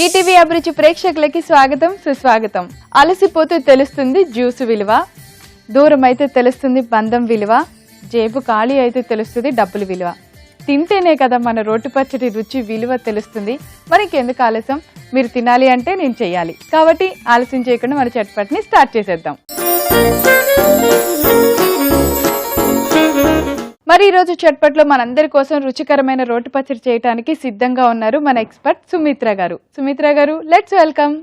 ETV అభిరుచి ప్రేక్షకులకి స్వాగతం సుస్వాగతం. అలసిపోతే తెలుస్తుంది జ్యూసు విలువ, దూరం అయితే తెలుస్తుంది బంధం విలువ, జేబు ఖాళీ అయితే తెలుస్తుంది డబ్బులు విలువ. తింటేనే కదా మన రోటి పచ్చడి రుచి విలువ తెలుస్తుంది. మరి ఇంకెందుకు ఆలస్యం, మీరు తినాలి అంటే నేను చెయ్యాలి. కాబట్టి ఆలస్యం చేయకుండా మన చట్పట్ని స్టార్ట్ చేసేద్దాం. మరి ఈ రోజు చట్పట్లో మనందరి కోసం రుచికరమైన రోటి పచ్చడి చేయడానికి సిద్ధంగా ఉన్నారు మన ఎక్స్పర్ట్ సుమిత్ర గారు. సుమిత్ర గారు, let's welcome.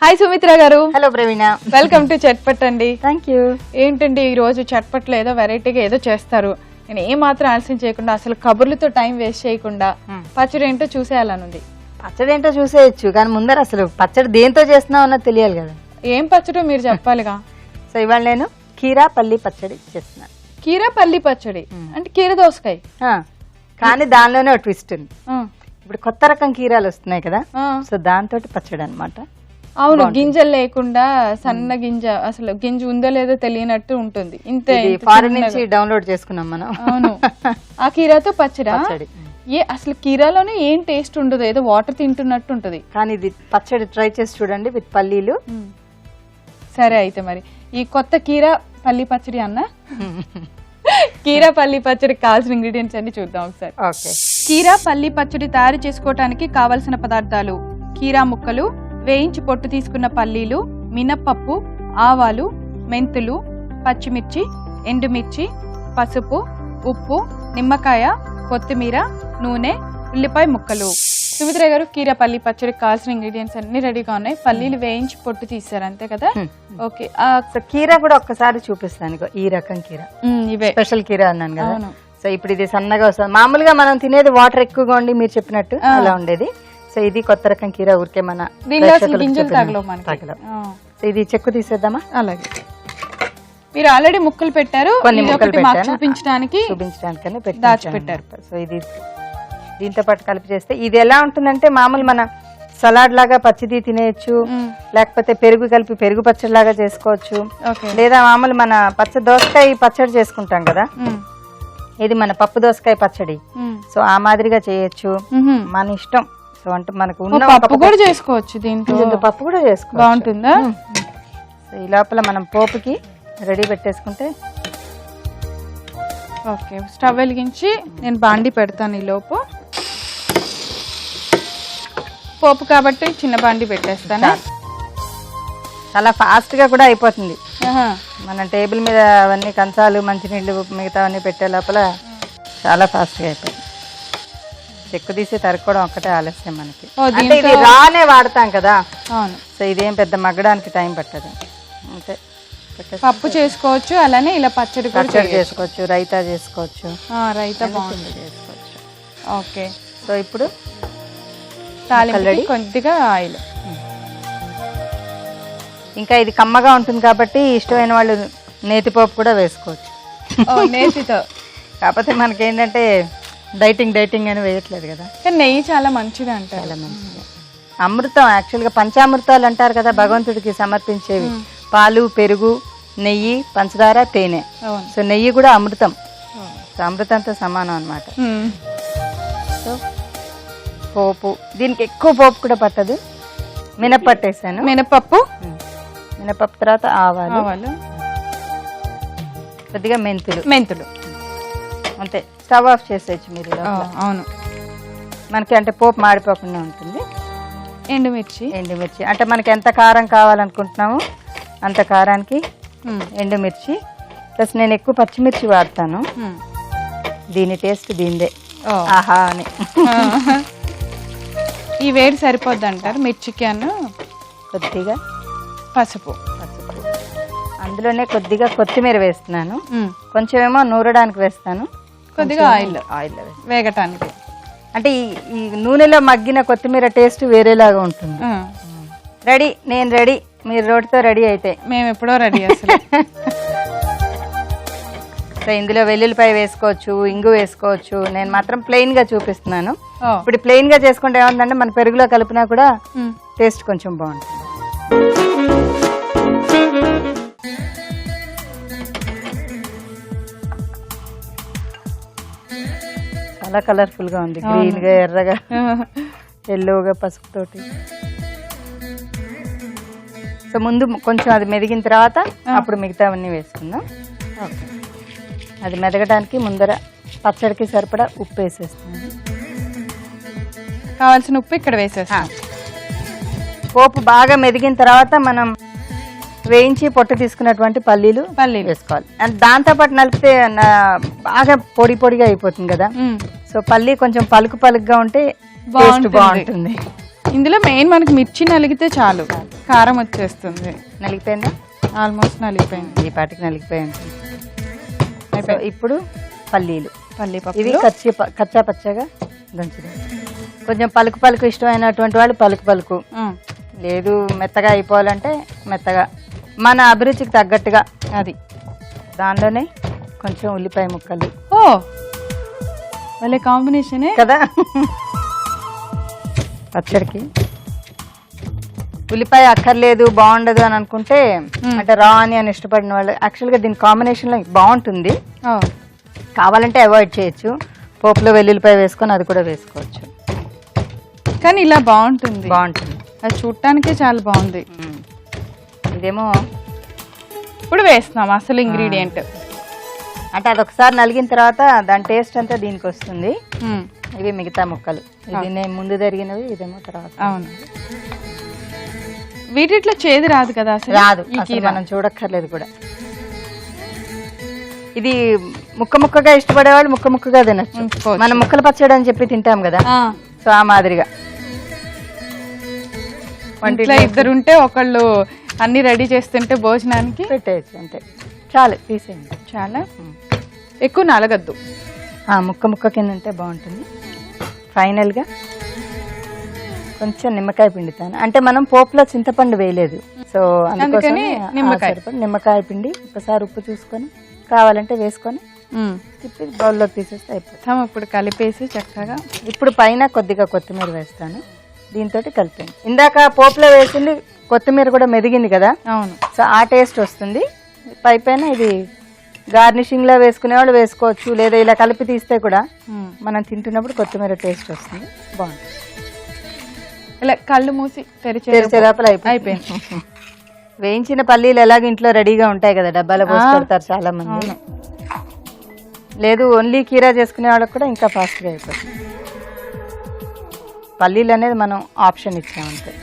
Hi Sumitra garu. Hello Praveena, welcome to Chatpat అండి. Thank you. ఏంటండి ఈ రోజు చట్పట్లో ఏదో వెరైటీగా ఏదో చేస్తారు. నేను ఏ మాత్రం ఆలస్యం చేయకుండా, అసలు కబుర్లతో టైం వేస్ట్ చేయకుండా పచ్చడి ఏంటో చూసేయాలనుంది. పచ్చడి ఏంటో చూసేయచ్చు, కానీ ముందర అసలు పచ్చడి దేంతో చేస్తున్నావు అన్నది తెలియాలి కదా. ఏం పచ్చడో మీరు చెప్పాలిగా. సో ఇవాళ నేను కీరా పల్లి పచ్చడి చేస్తున్నాను. కీరా పల్లి పచ్చడి అంటే కీర దోసకాయ, కానీ దానిలోనే ఒక ట్విస్ట్ ఉంది. ఇప్పుడు కొత్త రకం కీరాలు వస్తున్నాయి కదా, సో దాంతో పచ్చడి అన్నమాట. అవును, గింజలు లేకుండా సన్న గింజ, అసలు గింజ ఉందో లేదో తెలియనట్టు ఉంటుంది. ఇంతే, ఫారెన్ నుంచి డౌన్లోడ్ చేసుకున్నాం మనం. అవును, ఆ కీరాతో పచ్చడి. అసలు కీరాలోనే ఏం టేస్ట్ ఉండదు, ఏదో వాటర్ తింటున్నట్టు ఉంటది. కానీ ఇది పచ్చడి ట్రై చేసి చూడండి విత్ పల్లీలు. సరే అయితే మరి ఈ కొత్త కీరా పల్లి పచ్చడి అన్న కీరా పల్లి పచ్చడికి కావాల్సిన ఇంగ్రీడియంట్స్ అన్ని చూద్దాం ఒకసారి. ఓకే. కీరా పల్లి పచ్చడి తయారు చేసుకోవటానికి కావలసిన పదార్థాలు: కీరా ముక్కలు, వేయించి పొట్టు తీసుకున్న పల్లీలు, మినప్పప్పు, ఆవాలు, మెంతులు, పచ్చిమిర్చి, ఎండుమిర్చి, పసుపు, ఉప్పు, నిమ్మకాయ, కొత్తిమీర, నూనె, ఉల్లిపాయ ముక్కలు. సుమిత్ర గారు, కీరా పల్లి పచ్చడికి కావాల్సిన ఇంగ్రీడియంట్స్ అన్ని రెడీగా ఉన్నాయి. పల్లీలు వేయించి పొట్టు తీసారు అంతే కదా. ఓకే. కీరా కూడా ఒక్కసారి చూపిస్తాను. ఈ రకం కీరా ఇవే స్పెషల్ కీరా అన్నాను కదా. సో ఇప్పుడు ఇది సన్నగా వస్తుంది. మామూలుగా మనం తినేది వాటర్ ఎక్కువగా ఉండి మీరు చెప్పినట్టు అలా ఉండేది. సో ఇది కొత్త రకం కీరా, ఊరికే మన గింజలు తగలవు. సో ఇది చెక్కు తీసేద్దామా? అలాగే. మీరు ఆల్రెడీ ముక్కలు పెట్టారు, చూపించడానికి దాచిపెట్టారు. సో ఇది దీంతో పాటు కలిపి చేస్తే ఇది ఎలా ఉంటుందంటే, మామూలు మన సలాడ్ లాగా పచ్చిది తినేయచ్చు, లేకపోతే పెరుగు కలిపి పెరుగు పచ్చడి లాగా చేసుకోవచ్చు, లేదా మామూలు మన పచ్చ దోసకాయ పచ్చడి చేసుకుంటాం కదా, ఇది మన పప్పు దోసకాయ పచ్చడి. సో ఆ మాదిరిగా చేయొచ్చు, మన ఇష్టం. సో అంటే మనకు ఉన్న పప్పు కూడా చేసుకోవచ్చు, దీంట్లో పప్పు కూడా చేసుకోవచ్చు. బాగుంటుందా? సో ఈ లోపల మనం పోపుకి రెడీ పెట్టేసుకుంటే. ఓకే, స్టవ్ వెలిగించి నేను బాండి పెడతాను. ఈ లోపు పోపు కాబట్టి చిన్న బాండి పెట్టేస్తాను. చాలా ఫాస్ట్ గా కూడా అయిపోతుంది. మన టేబుల్ మీద అవన్నీ కంచాలు, మంచినీళ్ళు, మిగతా అన్ని పెట్టే లోపల చాలా ఫాస్ట్ గా అయిపోతుంది. చెక్కు తీసి తరుక్కోవడం ఒక్కటే ఆలస్యం మనకి. అంటే ఇది రానే వాడతాం కదా. అవును. సో ఇదేం పెద్ద మగ్గడానికి టైం పట్టదు. అంతే. పప్పు చేసుకోవచ్చు, అలానే ఇలా పచ్చడి కూడా చేసుకోవచ్చు, రైతా చేసుకోవచ్చు. రైతా బాగుంటుంది, చేసుకోవచ్చు. ఓకే. సో ఇప్పుడు తాలింపుకి కొద్దిగా ఆయిల్. ఇంకా ఇది కమ్మగా ఉంటుంది కాబట్టి ఇష్టమైన వాళ్ళు నేతిపోపు కూడా వేసుకోవచ్చు. నేతితో. కాకపోతే మనకి ఏంటంటే డైటింగ్ అని వేయట్లేదు కదా. నెయ్యి చాలా మంచిది అంట. చాలా మంచిది. అమృతం, యాక్చువల్గా పంచామృతాలు అంటారు కదా భగవంతుడికి సమర్పించేవి. పాలు, పెరుగు, నెయ్యి, పంచదార, తేనె. సో నెయ్యి కూడా అమృతం. సో అమృతంతో సమానం అన్నమాట. సో పోపు, దీనికి ఎక్కువ పోపు కూడా పట్టదు. మినప్పప్పు వేసాను. మినపప్పు తర్వాత ఆవాలు, కొద్దిగా మెంతులు అంతే. స్టవ్ ఆఫ్ చేసేయచ్చు మీరు. అవును, మనకి అంటే పోపు మాడిపోకుండా ఉంటుంది. ఎండుమిర్చి అంటే మనకి ఎంత కారం కావాలనుకుంటున్నామో అంత కారానికి ఎండుమిర్చి, ప్లస్ నేను ఎక్కువ పచ్చిమిర్చి వాడతాను. దీని టేస్ట్ దీనిదే, ఆహా అని. ఈ వేడి సరిపోద్ది అంటారు మిర్చికి. కొద్దిగా పసుపు, అందులోనే కొద్దిగా కొత్తిమీర వేస్తున్నాను. కొంచెం ఏమో నూరడానికి వేస్తాను, కొద్దిగా ఆయిల్ వేగటానికి. అంటే ఈ నూనెలో మగ్గిన కొత్తిమీర టేస్ట్ వేరేలాగా ఉంటుంది. రెడీ, నేను రెడీ. మీరు రోటితో రెడీ అయితే మేము ఎప్పుడో రెడీ. అసలు సో ఇందులో వెల్లుల్లిపాయ వేసుకోవచ్చు, ఇంగు వేసుకోవచ్చు. నేను మాత్రం ప్లెయిన్ గా చూపిస్తున్నాను. ఇప్పుడు ప్లెయిన్ గా చేసుకుంటే ఏముందంటే మన పెరుగులో కలిపినా కూడా టేస్ట్ కొంచెం బాగుంటుంది. చాలా కలర్ఫుల్ గా ఉంది, గ్రీన్ గా, ఎర్రగా, ఎల్లోగా, పసుపుతోటి. సో ముందు కొంచెం అది మెదిగిన తర్వాత అప్పుడు మిగతావన్నీ వేసుకుందాం. ఓకే, అది మెదగడానికి ముందర పచ్చడికి సరిపడా ఉప్పు వేసేస్తాను. కావాల్సిన ఉప్పు ఇక్కడ వేసేస్తాం. పోపు బాగా మెదిగిన తర్వాత మనం వేయించి పొట్టు తీసుకున్నటువంటి పల్లీలు వేసుకోవాలి. అండ్ దాంతో పాటు నలిపితే బాగా పొడి పొడిగా అయిపోతుంది కదా. సో పల్లీ కొంచెం పలుకు పలుకుగా ఉంటే బాగుంటుంది. ఇందులో మెయిన్ మనకి మిర్చి నలిగితే చాలు, కారం వచ్చేస్తుంది. నలిగిపోయిందా? ఆల్మోస్ట్ నలిగిపోయింది, ఈ పాటికి నలిగిపోయి ఉంటుంది. ఇప్పుడు పల్లీలు, పల్లి ఇవి కచ్చా పచ్చగా దంచుదాం. కొంచెం పలుకు పలుకు ఇష్టమైనటువంటి వాళ్ళు పలుకు పలుకు, లేదు మెత్తగా అయిపోవాలంటే మెత్తగా, మన అభిరుచికి తగ్గట్టుగా. అది దానిలోనే కొంచెం ఉల్లిపాయ ముక్కలు. ఓ భలే కాంబినేషనే కదా పచ్చడికి. ఉల్లిపాయ అక్కర్లేదు బాగుండదు అని అనుకుంటే, అంటే రా అని ఇష్టపడిన వాళ్ళు యాక్చువల్గా దీని కాంబినేషన్లో బాగుంటుంది, కావాలంటే అవాయిడ్ చేయొచ్చు. పోపులో వెల్లుల్లిపాయ వేసుకొని అది కూడా వేసుకోవచ్చు, కానీ ఇలా బాగుంటుంది. అది చూడటానికే చాలా బాగుంది. ఇదేమో ఇప్పుడు వేస్తున్నాం అసలు ఇంగ్రీడియంట్. అంటే అది ఒకసారి నలిగిన తర్వాత దాని టేస్ట్ అంతా దీనికి వస్తుంది. ఇవి మిగతా ముక్కలు, ఇది నేను ముందు జరిగినవి, ఇదేమో తర్వాత. అవును, వీటిలో చేదు రాదు కదా, అసలు రాదు, మనం చూడక్కర్లేదు కూడా. ఇది ముక్క ముక్కగా ఇష్టపడేవాళ్ళు ముక్క ముక్కగా తినచ్చు. మనం ముక్కలు పచ్చడి అని చెప్పి తింటాం కదా, సో ఆ మాదిరిగా. ఇంట్లో ఇద్దరు ఉంటే ఒకళ్ళు అన్ని రెడీ చేస్తుంటే భోజనానికి పెట్టేయచ్చు, అంతే చాలు, తీసేయండి. చాలా ఎక్కువ నలగద్దు, ముక్క ముక్క కింద ఉంటే బాగుంటుంది. ఫైనల్గా కొంచెం నిమ్మకాయ పిండుతాను, అంటే మనం పోపులో చింతపండు వేయలేదు, సో అందుకని నిమ్మకాయ పిండి ఒకసారి ఉప్పు చూసుకొని కావాలంటే వేసుకొని తిప్పి బౌల్లోకి తీసేస్తే అయిపోతాం. ఇప్పుడు కలిపేసి చక్కగా. ఇప్పుడు పైన కొద్దిగా కొత్తిమీర వేస్తాను, దీంతో కలిపాను. ఇందాక పోపులో వేసింది కొత్తిమీర కూడా మెదిగింది కదా, అవును, సో ఆ టేస్ట్ వస్తుంది. పైపైన ఇది గార్నిషింగ్ లో వేసుకునే వాళ్ళు వేసుకోవచ్చు, లేదా ఇలా కలిపి తీస్తే కూడా మనం తింటున్నప్పుడు కొత్తిమీర టేస్ట్ వస్తుంది, బాగుంటుంది. ఇలా కళ్ళు మూసి తెరిచే లోపల అయిపోయింది. వేయించిన పల్లీలు ఎలాగ ఇంట్లో రెడీగా ఉంటాయి కదా, డబ్బాలో పోసి పెడతారు చాలా మంది. లేదు ఓన్లీ కీరా చేసుకునే వాళ్ళకి కూడా ఇంకా ఫాస్ట్గా అయిపోతుంది. పల్లీలు అనేది మనం ఆప్షన్ ఇచ్చామంటే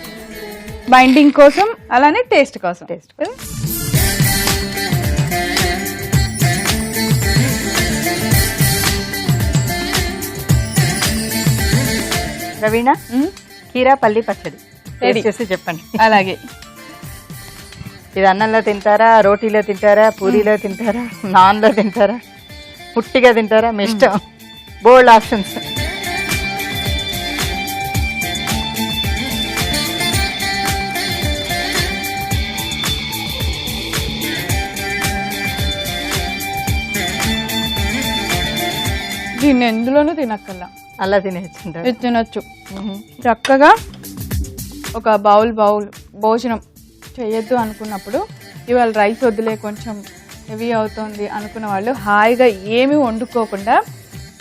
బైండింగ్ కోసం, అలానే టేస్ట్ కోసం. రవీణ, కీరా పల్లి పచ్చడి చేసి చెప్పండి. అలాగే, ఇది అన్నంలో తింటారా, రోటీలో తింటారా, పూరీలో తింటారా, నాన్లో తింటారా, పుట్టిగా తింటారా, మీ ఇష్టం, బోల్డ్ ఆప్షన్స్. దీన్ని ఎందులోనూ తినక్కల్లా, అలా తినొచ్చు. చక్కగా ఒక బౌల్ భోజనం చేయొద్దు అనుకున్నప్పుడు, ఇవాళ రైస్ వద్దులే కొంచెం హెవీ అవుతుంది అనుకున్న వాళ్ళు హాయిగా ఏమీ వండుకోకుండా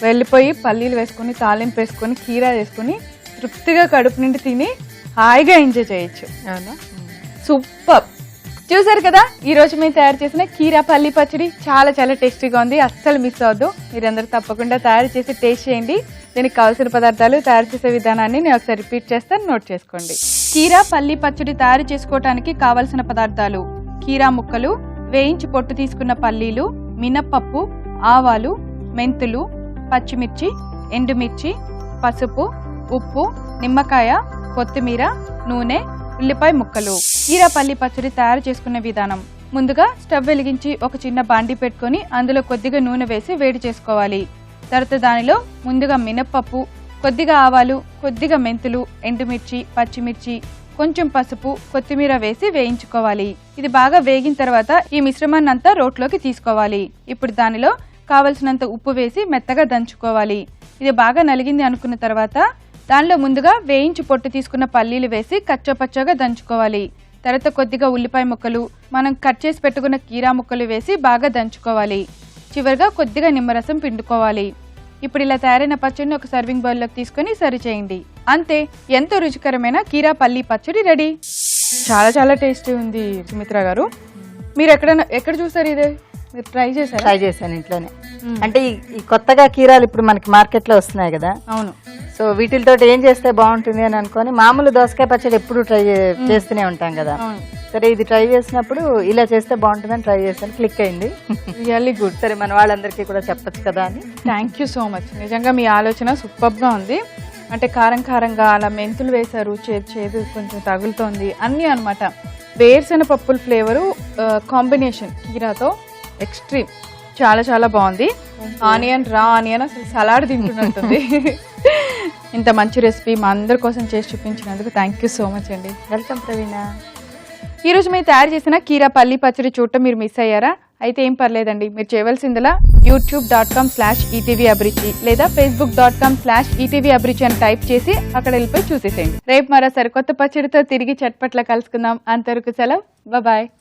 వెళ్ళిపోయి పల్లీలు వేసుకొని, తాలింపు వేసుకొని, కీరా వేసుకొని తృప్తిగా కడుపు నిండి తిని హాయిగా ఎంజాయ్ చేయొచ్చు. అవునా, సూపర్. చూసారు కదా, ఈ రోజు మేము తయారు చేసిన కీరా పల్లి పచ్చడి చాలా చాలా టేస్టీగా ఉంది, అస్సలు మిస్ అవ్వద్దు. మీరందరూ తప్పకుండా తయారు చేసి టేస్ట్ చేయండి. దీనికి కావాల్సిన పదార్థాలు, తయారు చేసే విధానాన్ని నేను ఒకసారి రిపీట్ చేస్తాను, నోట్ చేసుకోండి. కీరా పల్లి పచ్చడి తయారు చేసుకోవటానికి కావలసిన పదార్థాలు: కీరా ముక్కలు, వేయించి పొట్టు తీసుకున్న పల్లీలు, మినప్పప్పు, ఆవాలు, మెంతులు, పచ్చిమిర్చి, ఎండుమిర్చి, పసుపు, ఉప్పు, నిమ్మకాయ, కొత్తిమీర, నూనె, ఉల్లిపాయ ముక్కలు. కీరా పల్లి పచ్చడి తయారు చేసుకునే విధానం: ముందుగా స్టవ్ వెలిగించి ఒక చిన్న బాండి పెట్టుకొని అందులో కొద్దిగా నూనె వేసి వేడి చేసుకోవాలి. తర్వాత దానిలో ముందుగా మినప్పప్పు, కొద్దిగా ఆవాలు, కొద్దిగా మెంతులు, ఎండుమిర్చి, పచ్చిమిర్చి, కొంచెం పసుపు, కొత్తిమీర వేసి వేయించుకోవాలి. ఇది బాగా వేగిన తర్వాత ఈ మిశ్రమాన్ని అంతా రోట్లోకి తీసుకోవాలి. ఇప్పుడు దానిలో కావలసినంత ఉప్పు వేసి మెత్తగా దంచుకోవాలి. ఇది బాగా నలిగింది అనుకున్న తర్వాత దానిలో ముందుగా వేయించి పొట్టు తీసుకున్న పల్లీలు వేసి కచ్చపచ్చగా దంచుకోవాలి. తర్వాత కొద్దిగా ఉల్లిపాయ ముక్కలు, మనం కట్ చేసి పెట్టుకున్న కీరా ముక్కలు వేసి బాగా దంచుకోవాలి. చివరిగా కొద్దిగా నిమ్మరసం పిండుకోవాలి. ఇప్పుడు ఇలా తయారైన పచ్చడిని ఒక సర్వింగ్ బౌల్లోకి తీసుకొని సర్వ్ చేయండి. అంతే, ఎంతో రుచికరమైన కీరా పల్లి పచ్చడి రెడీ. చాలా చాలా టేస్టీ ఉంది సుమిత్ర గారు. మీరు ఎక్కడ చూసారు ఇది? మీరు ట్రై చేశాను ఇంట్లోనే. అంటే ఈ కొత్తగా కీరాలు ఇప్పుడు మనకి మార్కెట్ లో వస్తున్నాయి కదా. అవును. సో వీటితో ఏం చేస్తే బాగుంటుంది అని అనుకొని మామూలు దోసకాయ పచ్చడి ఎప్పుడు ట్రై చేస్తూనే ఉంటాం కదా. సరే ఇది ట్రై చేసినప్పుడు ఇలా చేస్తే బాగుంటుందని ట్రై చేశాను, క్లిక్ అయింది. Really good. సరే మన వాళ్ళందరికీ కూడా చెప్పచ్చు కదా అని. Thank you so much. నిజంగా మీ ఆలోచన సూపర్గా ఉంది. అంటే కారంగా అలా మెంతులు వేశారు, చేదు కొంచెం తగులుతోంది అన్నీ అనమాట. వేరుశెనగ పప్పుల ఫ్లేవరు కాంబినేషన్ కీరాతో ఎక్స్ట్రీమ్, చాలా చాలా బాగుంది. రా ఆనియన్ అసలు సలాడ్ తింటున్నట్టుంది. ఇంత మంచి రెసిపీ మా అందరి కోసం చేసి చూపించినందుకు థ్యాంక్ యూ సో మచ్ అండి. వెల్కమ్ ప్రవీణ. ఈరోజు మీరు తయారు చేసిన కీరా పల్లి పచ్చడి చూడటం మీరు మిస్ అయ్యారా? అయితే ఏం పర్లేదండి, మీరు చేయవలసిందిలా youtube.com/ETV అభిరుచి లేదా facebook.com/ETV అభిరుచి అని టైప్ చేసి అక్కడ వెళ్ళిపోయి చూసేసేయండి. రేపు మరో సరికొత్త పచ్చడితో తిరిగి చట్పట్ల కలుసుకుందాం. అంతవరకు సెలవు, బాయ్.